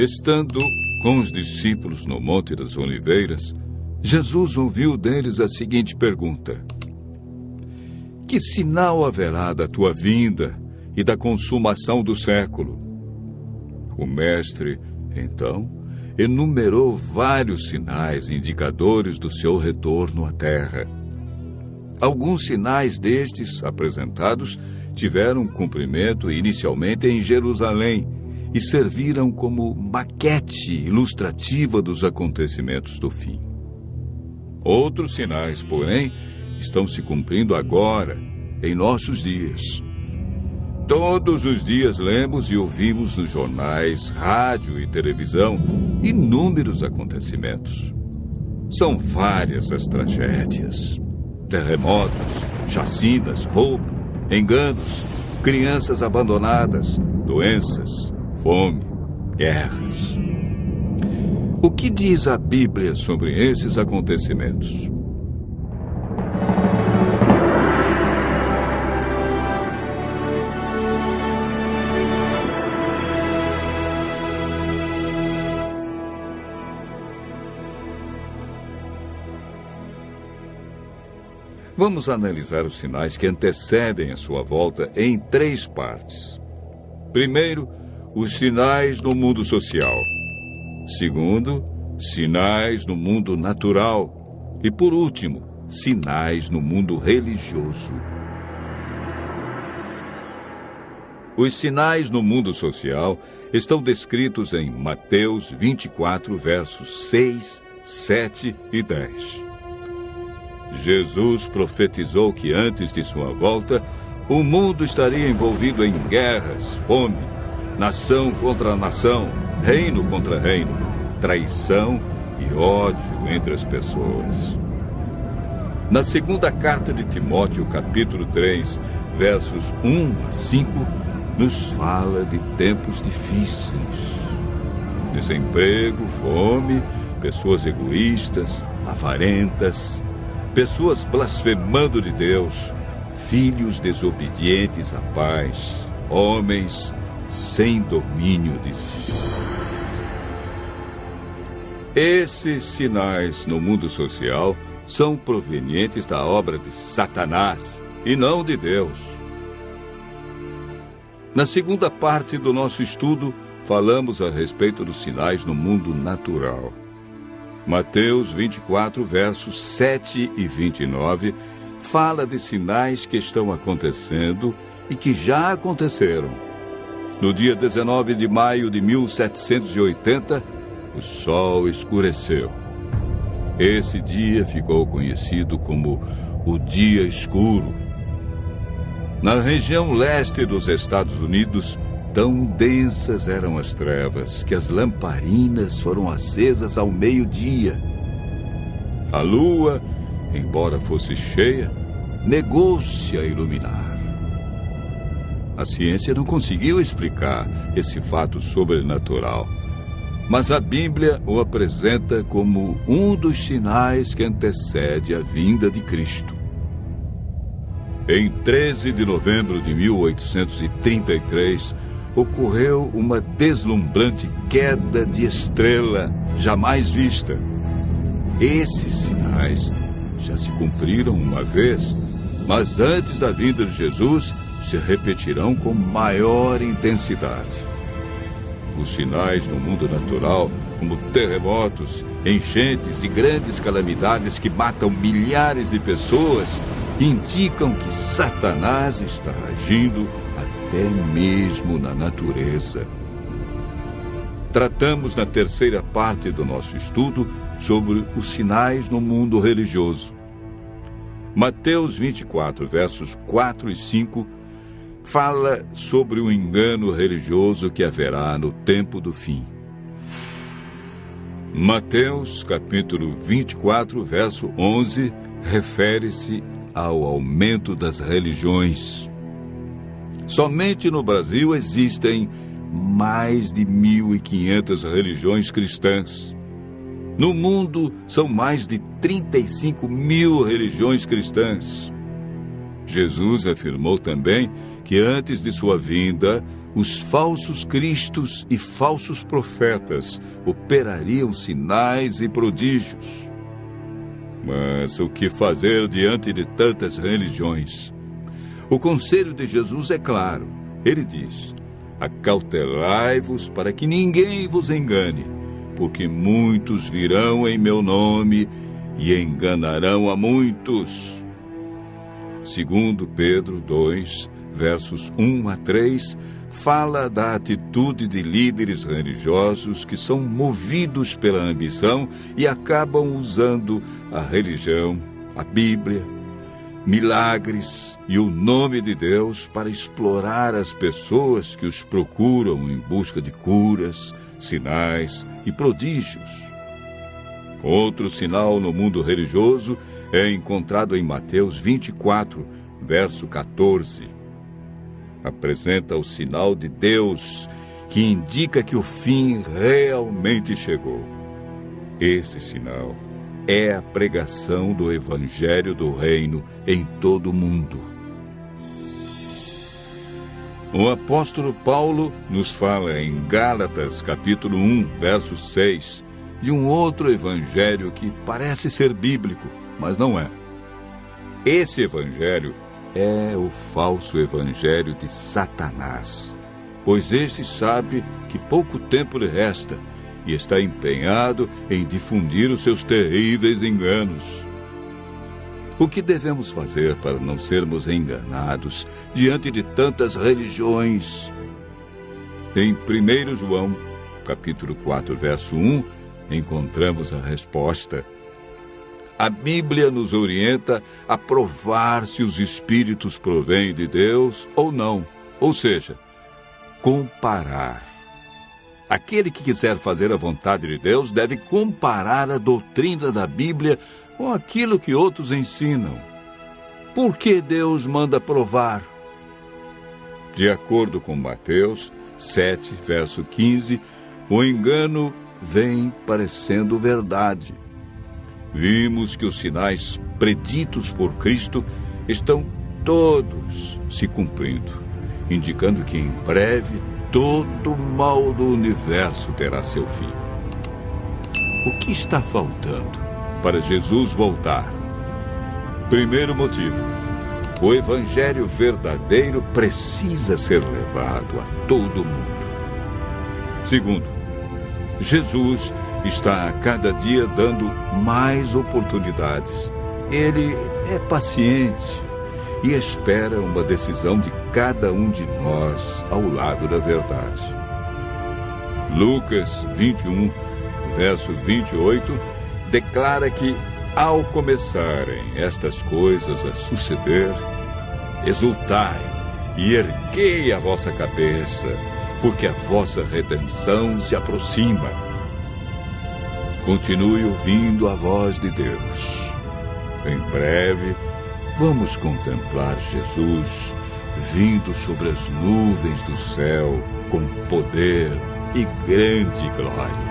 Estando com os discípulos no Monte das Oliveiras, Jesus ouviu deles a seguinte pergunta: Que sinal haverá da tua vinda e da consumação do século? O mestre, então, enumerou vários sinais indicadores do seu retorno à terra. Alguns sinais destes apresentados tiveram cumprimento inicialmente em Jerusalém e serviram como maquete ilustrativa dos acontecimentos do fim. Outros sinais, porém, estão se cumprindo agora, em nossos dias. Todos os dias lemos e ouvimos nos jornais, rádio e televisão inúmeros acontecimentos. São várias as tragédias: terremotos, chacinas, roubo, enganos, crianças abandonadas, doenças, fome, guerras. O que diz a Bíblia sobre esses acontecimentos? Vamos analisar os sinais que antecedem a sua volta em 3 partes. Primeiro, os sinais no mundo social. Segundo, sinais no mundo natural. E, por último, sinais no mundo religioso. Os sinais no mundo social estão descritos em Mateus 24, versos 6, 7 e 10. Jesus profetizou que antes de sua volta, o mundo estaria envolvido em guerras, fome, nação contra nação, reino contra reino, traição e ódio entre as pessoas. Na segunda carta de Timóteo, capítulo 3, versos 1 a 5, nos fala de tempos difíceis. Desemprego, fome, pessoas egoístas, avarentas, pessoas blasfemando de Deus, filhos desobedientes à paz, homens sem domínio de si. Esses sinais no mundo social são provenientes da obra de Satanás e não de Deus. Na segunda parte do nosso estudo, falamos a respeito dos sinais no mundo natural. Mateus 24, versos 7 e 29, fala de sinais que estão acontecendo e que já aconteceram. No dia 19 de maio de 1780, o sol escureceu. Esse dia ficou conhecido como o Dia Escuro. Na região leste dos Estados Unidos, tão densas eram as trevas que as lamparinas foram acesas ao meio-dia. A lua, embora fosse cheia, negou-se a iluminar. A ciência não conseguiu explicar esse fato sobrenatural, mas a Bíblia o apresenta como um dos sinais que antecede a vinda de Cristo. Em 13 de novembro de 1833, ocorreu uma deslumbrante queda de estrela jamais vista. Esses sinais já se cumpriram uma vez, mas antes da vinda de Jesus se repetirão com maior intensidade. Os sinais no mundo natural, como terremotos, enchentes e grandes calamidades que matam milhares de pessoas, indicam que Satanás está agindo até mesmo na natureza. Tratamos na terceira parte do nosso estudo sobre os sinais no mundo religioso. Mateus 24, versos 4 e 5, fala sobre o engano religioso que haverá no tempo do fim. Mateus, capítulo 24, verso 11, refere-se ao aumento das religiões. Somente no Brasil existem mais de 1.500 religiões cristãs. No mundo, são mais de 35 mil religiões cristãs. Jesus afirmou também que antes de sua vinda, os falsos cristos e falsos profetas operariam sinais e prodígios. Mas o que fazer diante de tantas religiões? O conselho de Jesus é claro. Ele diz: acautelai-vos para que ninguém vos engane, porque muitos virão em meu nome e enganarão a muitos. Segundo Pedro 2, versos 1 a 3, fala da atitude de líderes religiosos que são movidos pela ambição e acabam usando a religião, a Bíblia, milagres e o nome de Deus para explorar as pessoas que os procuram em busca de curas, sinais e prodígios. Outro sinal no mundo religioso é encontrado em Mateus 24, verso 14. Apresenta o sinal de Deus, que indica que o fim realmente chegou. Esse sinal é a pregação do Evangelho do Reino em todo o mundo. O apóstolo Paulo nos fala em Gálatas, capítulo 1, verso 6, de um outro evangelho que parece ser bíblico, mas não é. Esse evangelho é o falso evangelho de Satanás, pois este sabe que pouco tempo lhe resta e está empenhado em difundir os seus terríveis enganos. O que devemos fazer para não sermos enganados diante de tantas religiões? Em 1 João, capítulo 4, verso 1, encontramos a resposta. A Bíblia nos orienta a provar se os espíritos provêm de Deus ou não, ou seja, comparar. Aquele que quiser fazer a vontade de Deus deve comparar a doutrina da Bíblia com aquilo que outros ensinam. Por que Deus manda provar? De acordo com Mateus 7, verso 15, o engano vem parecendo verdade. Vimos que os sinais preditos por Cristo estão todos se cumprindo, indicando que em breve todo o mal do universo terá seu fim. O que está faltando para Jesus voltar? Primeiro motivo: o evangelho verdadeiro precisa ser levado a todo mundo. Segundo, Jesus está a cada dia dando mais oportunidades. Ele é paciente e espera uma decisão de cada um de nós ao lado da verdade. Lucas 21, verso 28, declara que, ao começarem estas coisas a suceder, exultai e erguei a vossa cabeça, porque a vossa redenção se aproxima. Continue ouvindo a voz de Deus. Em breve, vamos contemplar Jesus vindo sobre as nuvens do céu com poder e grande glória.